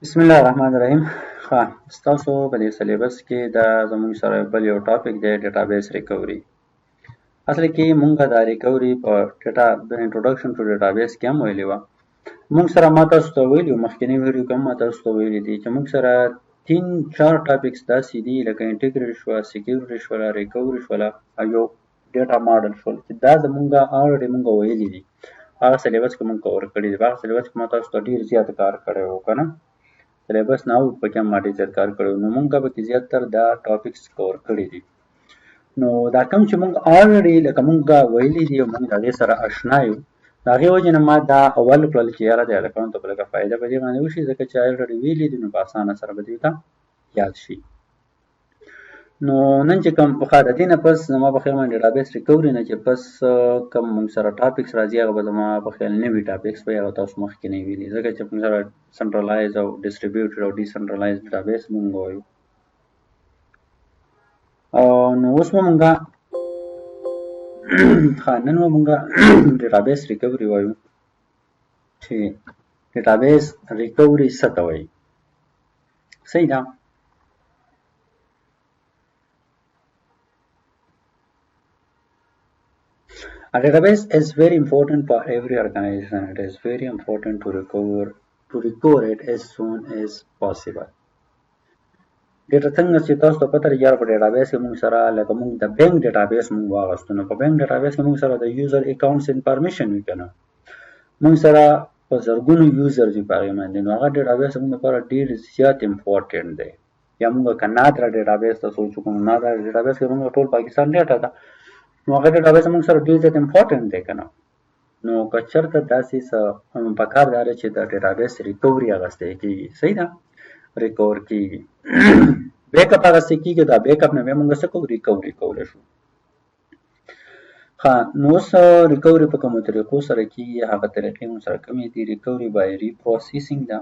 بسم الله الرحمن الرحیم. ښه، ستاسو په دې سلیبس کې دا زموږ سره بل یو ټاپک دی، ډیټابیس ریکوري. اصل کې مونږ دا ریکوري په ډیټا د انټروډکشن ټو ډیټابیس کې هم ویلې وه. مونږ سره ما تاسو ته ویلي وو، مخکینی ویډیو کې هم ما تاسو ته ویلي دي چې مونږ سره 3-4 ټاپکس داسې دي لکه انټیګریټ شوه، سیکیورټي شوله، ریکوري شوله او یو ډیټا ماډل شول چې دا زمونږه الریډي مونږ ویلي دي. هغه سلیبس کې مونږ کور کړي دي. هغه سلیبس کې ما تاسو ته ډېر زیات کار کړی وو که نه، سلیبس نه او پکې هم ما ډېر زیات کار کړی وو. نو مونږ پکې زیاتر دا ټاپکس کور کړي دي. نو دا کوم چې مونږ الریډي لکه مونږ ویلي دي او مونږ د هغې سره اشنا یو، د هغې وجې نه ما دا اول کړل چې یاره د هلکانو ته به لږه فایده په دې باندې وشي، ځکه چې الریډي ویلي دي نو په اسانه سره به دوی ته یاد شي. نو نن چې کوم پخوا د دې نه پس زما په خیال باندې ډیټابیس ریکوري نه چې پس کوم مونږ سره ټاپکس راځي هغه به زما په خیال نوي ټاپکس وي، هغه تاسو مخکې نه ویلي، ځکه چې مونږ سره سنټرلایز او ډسټریبیوټډ او ډیسنټرلایز ډیټابیس مونږ وایو. نو اوس به مونږه نن به مونږه ډیټابیس ریکوري وایو چې ډیټابیس ریکوري څه ته وایي. صحیح ده. A database is very important for every organization. It is very important to recover it as soon as possible. ډیټا څنګه چې تاسو ته پته لري په ډیټابیس کې موږ سره لکه موږ د بینک ډیټابیس موږ واغوستو، نو په بینک ډیټابیس کې موږ سره د یوزر اکاونټس انفارمیشن وي که نه، موږ سره په زرګونو یوزرز وي په هغې باندې، نو هغه ډیټابیس زموږ لپاره ډېر زیات امپورټنټ دی. یا موږ که نادره ډیټابیس ته سوچ وکړو، نادره ډیټابیس کې موږ ټول پاکستان ډیټا ده، نو هغه ډیټابیس موږ سره ډېر زیات امپورټنټ دی که نه. نو که چېرته داسې څه پکار دا دی چې د ډیټابیس ریکوري اخیستی کېږي. صحیح ده، ریکور کېږي. بیک اپ اخیستی کېږي، دا بیک اپ نه بیا موږ څه کوو؟ ریکوري کولی شو. نو اوس ریکوري په کومو طریقو سره کېږي، هغه طریقې موږ سره کومې دي؟ ریکوري بای ریپروسیسینګ ده.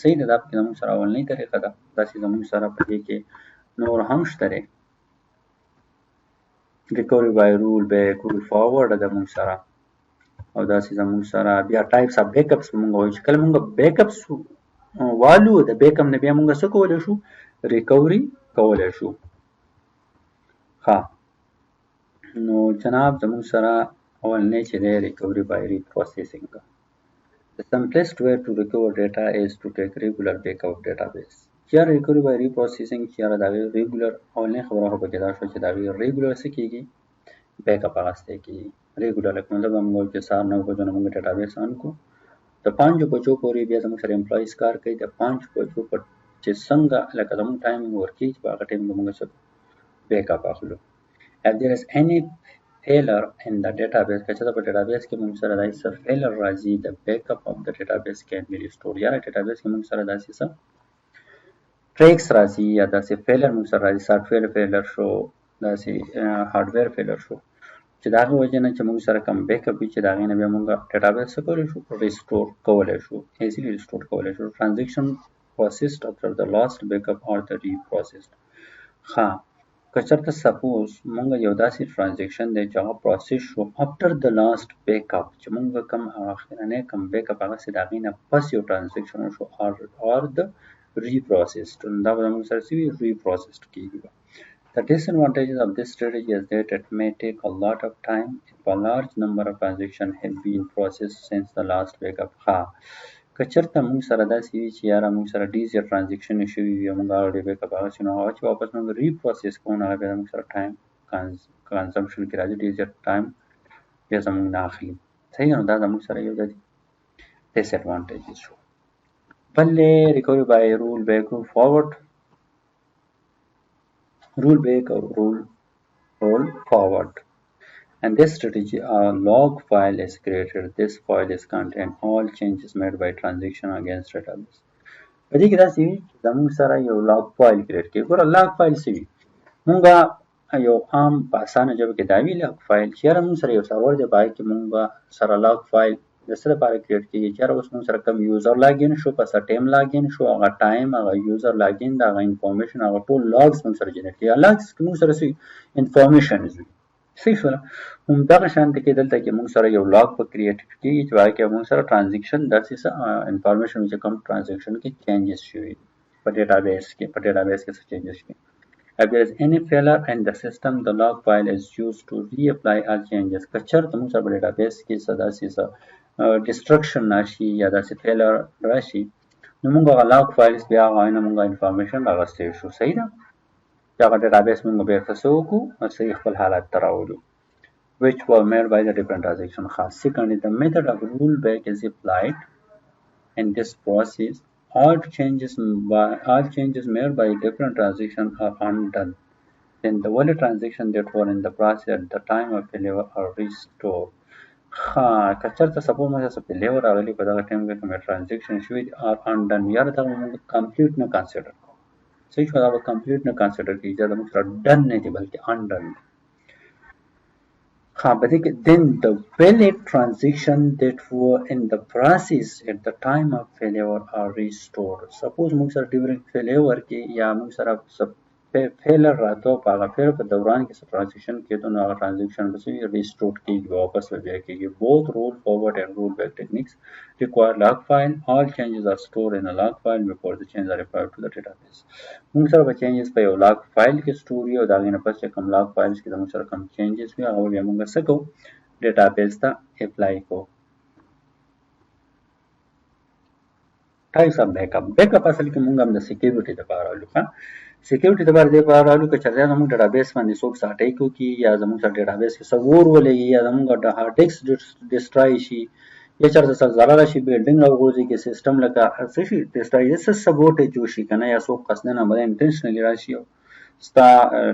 صحیح ده، دا پکې زموږ سره اولنۍ طریقه ده. داسې زموږ سره په دې کې نور هم شته دی. ریکوري بای رول بیک، رول فارورډ ده موږ سره، او داسې زموږ سره بیا ټایپس اف بیک اپس موږ وایو چې کله موږ بیک اپس والو د بیک اپ نه بیا موږ څه کولی شو؟ ریکوري کولی شو. نو جناب زموږ سره اولنی چې دی ریکوري بای ریپروسیسینګ. The simplest way to recover data is to take regular backup of database. چې ریکوري بای ریپروسیسینګ چې د هغې ریګولر اولنی خبره خو پکې دا شوه چې د هغې ریګولر څه کېږي؟ بیک اپ اخیستی کېږي. ریګولر لکه مطلب موږ وایو چې سهار 9 بجو نه موږ ډیټابیس آن کړو، د 5 بجو پورې بیا زموږ سره امپلایز کار کوي، د 5 بجو پر چې څنګه لکه زموږ ټایمینګ ورکېږي په هغه ټایم کې موږ څه بیک اپ اخلو. If there is any failure in the database, که چېرته په ډیټابیس کې موږ سره داسې څه فیلر راځي، the backup of the database can be restored. یا ډیټابیس کې موږ سره داسې څه ټریکس راځي یا داسې فیلر موږ سره راځي، سافټویر فیلر شو، داسې هارډویر فیلر شو، چې د هغې وجې نه چې موږ سره کوم بیک اپ وي چې د هغې نه بیا موږ ډیټابیس څه کولی شو؟ ریسټور کولی شو، ایزیلی ریسټور کولی شو. ټرانزیکشن پروسیسډ after the last backup or the reprocessed. که چېرته سپوز موږ یو داسې ټرانزیکشن دی چې هغه پروسس شو after the last backup، چې موږ کوم اخرنی کوم بیک اپ هغسې د هغې نه پس یو ټرانزیکشن وشو or the reprocessed، دا به زموږ سره څه وي؟ reprocessed کېږي. The disadvantages of this strategy is that it may take a lot of time if a large number of transactions have been processed since the last backup. که چېرته موږ سره داسې وي چې یاره موږ سره ډېر زیات ټرانزیکشنې شوي وي او موږ الریډي بیک اپ هغسې نو هغه چې واپس موږ ریپروسس کوو نو هغه بیا زموږ سره ټایم کنزمپشن کې راځي، ډېر زیات ټایم بیا زموږ نه اخلي. صحیح ده، نو دا زموږ سره یو د ډیس ایډوانټیجز شو. بل دی ریکوري بای رول بیک، رول فارورډ. رول بیک او رول forward. And this strategy, a log file is created. This file is contain all changes made by transaction against database. په دې کې داسې وي چې زموږ سره یو لاګ فایل کریټ کړي. ګوره لاګ فایل څه وي؟ موږ یو عام په اسانه ژبه کې دا وي لاګ فایل چې یاره موږ سره یو سرور دی، په هغې کې موږ سره لاګ فایل د څه لپاره کریټ کېږي چې یاره اوس موږ سره کوم یوزر لاګین شو، په څه ټایم لاګین شو، هغه ټایم، هغه یوزر لاګین، د هغه انفارمیشن، هغه ټول لاګز موږ سره جنریټ کېږي. لاګز کې موږ سره څه انفارمیشنز وي. صحیح شوله. همدغه شانته کې دلته کې موږ سره یو لاګ په کریټ کیږي چې هغه کې موږ سره ټرانزیکشن داسې څه انفارمیشن چې کوم ټرانزیکشن کې چینجز شوي په ډیټابیس کې څه چینجز شوي. If there is any failure in the system, the log file is used to reapply all changes. که چېرته موږ سره په ډیټابیس کې څه داسې څه ډسټرکشن راشي یا داسې فیلر راشي نو موږ هغه لاګ فایلز بیا هغه نه موږ انفارمیشن راغستی شو. صحیح ده چې هغه ډیټابیس موږ بیرته څه وکړو صحیح خپل حالت ته راولو which were made by the different transaction خاص. Secondly, the method of rule back is applied in this process. All changes made by different transactions are undone. Then the only transaction that were in the process at the time of failure are restored. ها که چېرته سپوز موږ څه فیلیر راغلي په دغه ټایم کې کومې ټرانزیکشن شوي دي آر انډن یا دغه موږ کمپلیټ نه کنسیډر کوو. صحیح شو دا به کمپلیټ نه کنسیډر کېږي دا موږ سره ډن نه دي بلکې انډن دي. Then the valid transactions that were in the process at the time of failure are restored. Suppose موږ سره during failure کې یا موږ سره failure راته په هغه failure په دوران کې څه transaction کېدو نو هغه transaction به restored کېږي واپس به بیا کېږي. Both roll forward and roll back techniques require log file. All changes are stored in a log file before the changes are applied to the database. موږ سره به changes په یو log file کې store وي او د هغې نه پس چې کوم log files کې موږ سره کوم changes وي هغه بیا موږ څه کوو database ته apply کوو. Types of backup. Backup اصل کې موږ هم د security لپاره لولو. سکیورټي لپاره دې لپاره راغلو که چېرته زموږ ډیټابیس باندې څوک څه اټیک وکړي یا زموږ سره ډیټابیس کې څه اور ولګي یا زموږ هارډ ډسک ډسټرای شي یا چېرته څه ضرر راشي بلډینګ راوغورځي سیسټم لکه څه شي ډسټرای څه سبوټیج وشي که نه یا څوک قصدن عمله انټینشنلي راشي او ستا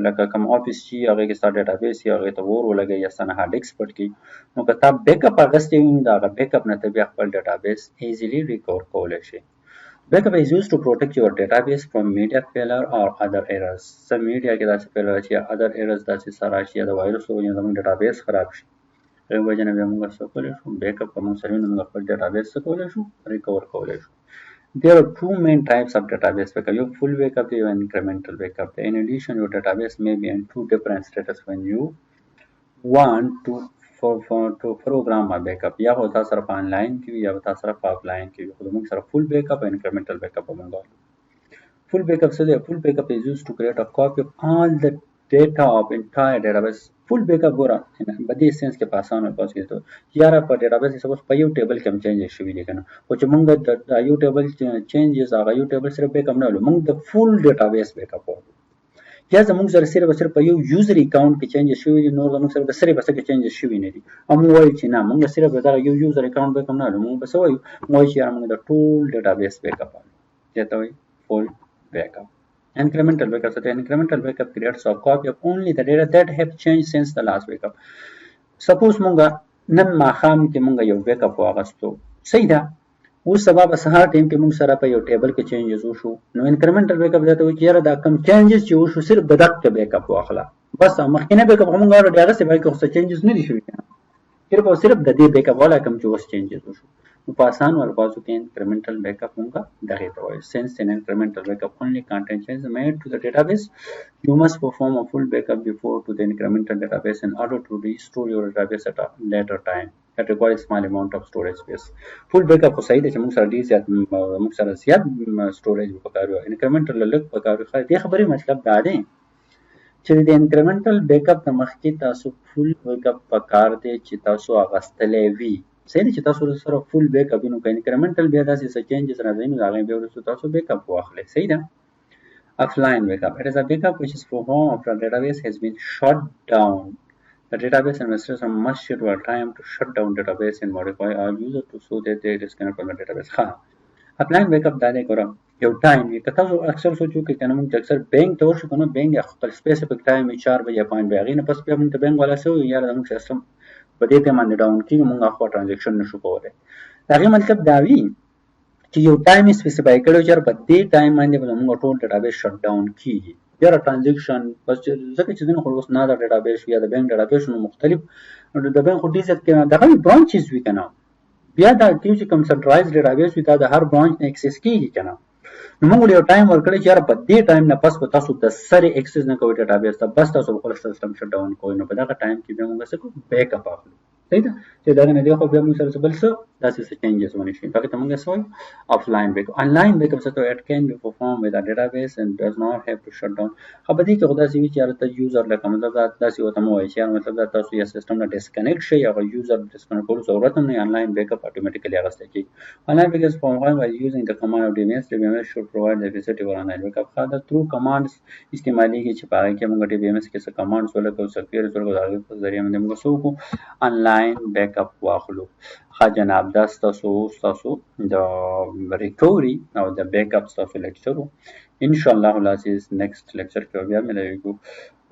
لکه کوم آفیس چې هغې کې ستا ډیټابیس یا هغې ته اور ولګوي یا ستا نه هارډ ډسک پټ کړي نو که تا بیک اپ اخیستی وي نو د هغه بیک اپ نه ته بیا خپل ډیټابیس ایزیلي ریکور کولی شي. Backup is used to protect your database from media failure or other errors. Some media کې داسې failure راشي یا other errors داسې څه راشي یا د وایرس له وجې زموږ ډیټابیس خراب شي هغې وجې نه بیا موږ څه کولی شو بیکاپ که موږ سره وي نو موږ خپل ډیټابیس څه کولی شو ریکور کولی شو. There are two main types of database backup. یو full backup دی یو incremental backup دی. In addition, your database may be in two different status when you want to program a backup. یا به تاسو سره په آنلاین کې وي یا به تاسو سره په آفلاین کې وي خو زموږ سره full backup او incremental backup به موږ غواړو. Full backup څه دی؟ Full backup is used to create a copy of all the data of entire database. Full backup ګوره په دې سینس کې په اسانه الفاظ کې یاره په ډیټابیس کې سپوز په یو ټیبل کې هم چینجز شوي دي که نه خو چې موږ د یو ټیبل چینجز هغه یو ټیبل صرف بیک اپ نه ولو موږ د فول ډیټابیس بیک اپ ولو یا زموږ سره صرف په یو یوزر اکاونټ کې چینجز شوي دي نور زموږ سره د صرف څه کې چینجز شوي نه دي او موږ وایو چې نه موږ صرف دغه یو یوزر اکاونټ بیک اپ نه ولو موږ به څه وایو موږ وایو چې یاره موږ د ټول ډیټابیس بیک اپ ولو دې ته وایي فول بیک اپ. Incremental backup. So the incremental backup creates a copy of only the data that have changed since the last backup. Suppose مونږه نن ماښام کې مونږه یو بیک اپ واغستو صحیح ده اوس سبا به سهار ټایم کې مونږ سره په یو ټیبل کې چینجز وشو نو انکریمنټل بیک اپ دا ته وایي چې یاره دا کم چینجز چې وشو صرف د دغه بیک اپ واخله بس مخکینه بیک اپ مونږ غواړو هغه څه باندې کوم چینجز نه دي شوي صرف د دې بیک اپ والا کم چې اوس چینجز وشو نو په اسانو الفاظو کې انکریمنټل بیک اپ مونږه دغه ته وایي. Since an incremental backup only contains changes made to the database, you must perform a full backup before to the incremental database in order to restore your database at a later time. That requires small amount of storage space. Full backup خو صحیح دی چې موږ سره زیات storage پکار وي incremental لږ پکار وي دې خبرې مطلب دا دی چې د انکریمنټل بیک اپ د مخکې تاسو فول بیک اپ پکار دی چې تاسو اغستلی وي صحیح دی چې تاسو سره فول بیک اپ نو که انکریمنټل بیا داسې څه چینجز راځي نو د هغې بیا وروسته تاسو بیک اپ واخلئ صحیح ده. Offline backup. It is a backup which is performed after a database has been shut down. The database administrator must schedule time to shut down database and modify all user to so that they disconnect from the database. Offline backup دا دی ګوره یو ټایم وي که تاسو اکثر سوچو کې کنه موږ اکثر بینک ته ورشو کنه بینک خپل سپیسیفیک ټایم 4 بجې 5 بجې هغې نه پس بیا موږ ته بینک والا څه وایي یاره زموږ سیسټم په دې ټایم باندې ډاون کېږي موږ هغه ټرانزیکشن نشو کولی د هغې مطلب دا وي چې یو ټایم یې سپیسیفای کړی و چې یاره په دې ټایم باندې به زموږ ټول ډیټابیس شټ ډاون کېږي یاره ټرانزیکشن بس ځکه چې ځینې خو اوس نه دا ډیټابیس یا د بینک ډیټابیس نو مختلف د بینک خو ډېر زیات دغه برانچز وي که نه بیا دا چې کوم سنټرلایز ډیټابیس وي دا د هر برانچ نه اکسس کېږي که نه نو موږ یو ټایم ورکړی چې یاره په دې ټایم نه پس به تاسو د سرې اکسس نه کوئ ډیټابیس ته بس تاسو به خپل سیسټم شټ ډاون کوئ نو په دغه ټایم کې بیا موږ څه کوو بیک اپ اخلو صحیح ده چې دغه نه دی خو بیا موږ سره څه بل څه داسې څه چینجز ونه شي هغې ته موږ څه وایو offline backup online backup څه ته it can be performed with a database and does not have to shut down خو په دې کې خو داسې وي چې یاره ته یوزر لکه مطلب داسې ورته مه وایي چې یاره مطلب دا تاسو یا سیسټم نه ډسکنیکټ شئ هغه یوزر ډسکنیکټ کولو ضرورت هم نه آنلاین بیک اپ اتوماتیکلی اخیستی کېږي online backup is performed by using the command of DBMS. DBMS should provide the facility for online backup. دا through commands استعمالیږي چې په هغه کې موږ DBMS کې څه commands ولګو څه queries ولګو د هغې په ذریعه باندې موږ څه وکړو آنلاین بیک اپ واخلو ښه جناب دا ستاسو د ریکوري او د بیک اپ ستاسو لیکچر و انشاءالله العزیز نیکسټ لیکچر کې بیا ملاویږو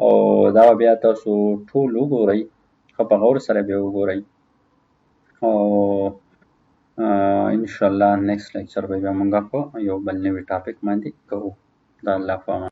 او دا بیا تاسو ټول وګورئ ښه په غور سره بیا وګورئ او انشاءالله نیکسټ لیکچر به بیا موږ په یو بل نوي ټاپک باندې کوو د الله په امان